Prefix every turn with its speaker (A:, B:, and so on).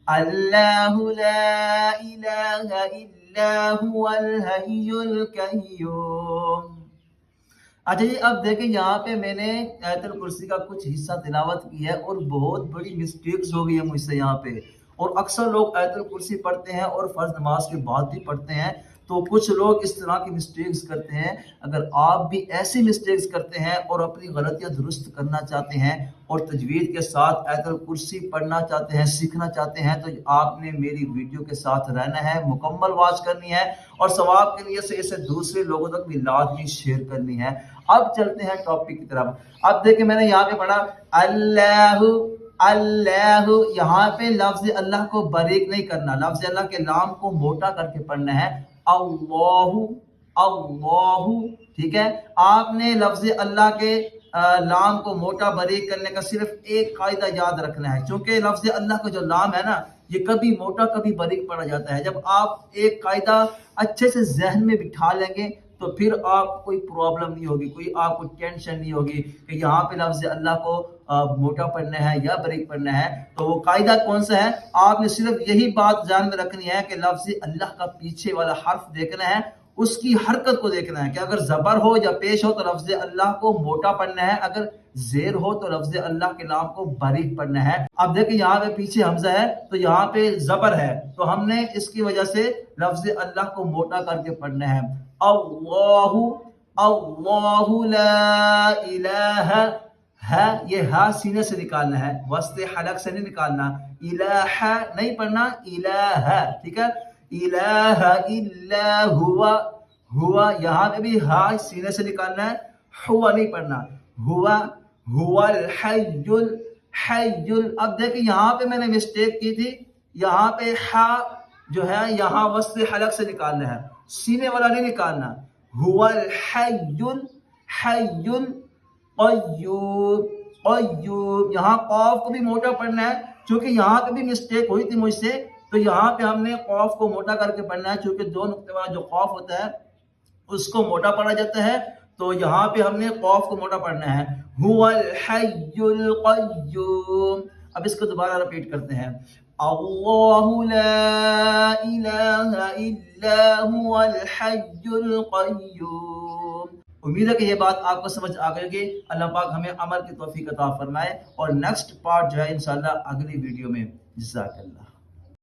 A: اللہ لا الہ الا هو الحی القیوم۔ اچھا جی، اب دیکھیں یہاں پہ میں نے آیت الکرسی کا کچھ حصہ تلاوت کی ہے اور بہت بڑی مسٹیکس ہو گئی ہے مجھ سے یہاں پہ، اور اکثر لوگ آیت الکرسی پڑھتے ہیں اور فرض نماز کے بعد بھی پڑھتے ہیں، تو کچھ لوگ اس طرح کی مسٹیکس کرتے ہیں۔ اگر آپ بھی ایسی مسٹیکس کرتے ہیں اور اپنی غلطیاں درست کرنا چاہتے ہیں اور تجوید کے ساتھ آیت الکرسی پڑھنا چاہتے ہیں، سیکھنا چاہتے ہیں، تو آپ نے میری ویڈیو کے ساتھ رہنا ہے، مکمل واچ کرنی ہے، اور ثواب کے لیے سے اسے دوسرے لوگوں تک بھی لازمی شیئر کرنی ہے۔ اب چلتے ہیں ٹاپک کی طرف۔ اب دیکھیں میں نے یہاں پہ پڑھا اللہ اللہ، یہاں پہ لفظ اللہ کو باریک نہیں کرنا، لفظ اللہ کے لام کو موٹا کر کے پڑھنا ہے، اللہ اللہ، ٹھیک ہے۔ آپ نے لفظ اللہ کے لام کو موٹا باریک کرنے کا صرف ایک قاعدہ یاد رکھنا ہے، چونکہ لفظ اللہ کا جو لام ہے نا، یہ کبھی موٹا کبھی باریک پڑھا جاتا ہے۔ جب آپ ایک قاعدہ اچھے سے ذہن میں بٹھا لیں گے تو پھر آپ کو کوئی پرابلم نہیں ہوگی، کوئی آپ کو ٹینشن نہیں ہوگی کہ یہاں پہ لفظ اللہ کو موٹا پڑھنا ہے یا باریک پڑھنا ہے۔ تو وہ قاعدہ کون سا ہے؟ آپ نے صرف یہی بات ذہن میں رکھنی ہے کہ لفظ اللہ کا پیچھے والا حرف دیکھنا ہے، اس کی حرکت کو دیکھنا ہے کہ اگر زبر ہو یا پیش ہو تو لفظ اللہ کو موٹا پڑھنا ہے، اگر زیر ہو تو لفظ اللہ کے نام کو باریک پڑھنا ہے۔ اب دیکھیں یہاں پہ پیچھے حمزہ ہے تو یہاں پہ زبر ہے، تو ہم نے اس کی وجہ سے لفظ اللہ کو موٹا کر کے پڑھنا ہے۔ اللہ اللہ لا الہ ہے، یہ ہا سینے سے نکالنا ہے، وسط حلق سے نہیں نکالنا، الہ نہیں پڑھنا، الہ، ٹھیک ہے۔ الہ الا ہوا، ہوا یہاں پہ بھی ہا سینے سے نکالنا ہے، ہوا نہیں پڑھنا، ہوا ہوا الحی الحی۔ اب دیکھیں یہاں پہ میں نے مسٹیک کی تھی، یہاں پہ ہا جو ہے یہاں وسط حلق سے نکالنا ہے، سینے والا نہیں نکالنا، ہوا الحی الحی القیوم قیوم۔ یہاں قاف کو بھی موٹا پڑھنا ہے، چونکہ یہاں پہ بھی مسٹیک ہوئی تھی مجھ سے، تو یہاں پہ ہم نے قاف کو موٹا کر کے پڑھنا ہے، چونکہ دو نقطے والا جو قاف ہوتا ہے اس کو موٹا پڑھا جاتا ہے، تو یہاں پہ ہم نے قاف کو موٹا پڑھنا ہے، هو الحی القیوم۔ اب اس کو دوبارہ رپیٹ کرتے ہیں، اللہ لا الہ الا هو الحی القیوم۔ امید ہے کہ یہ بات آپ کو سمجھ آ گئی کہ اللہ پاک ہمیں عمل کی توفیق عطا فرمائے، اور نیکسٹ پارٹ جو ہے انشاءاللہ اگلی ویڈیو میں۔ جزاک اللہ۔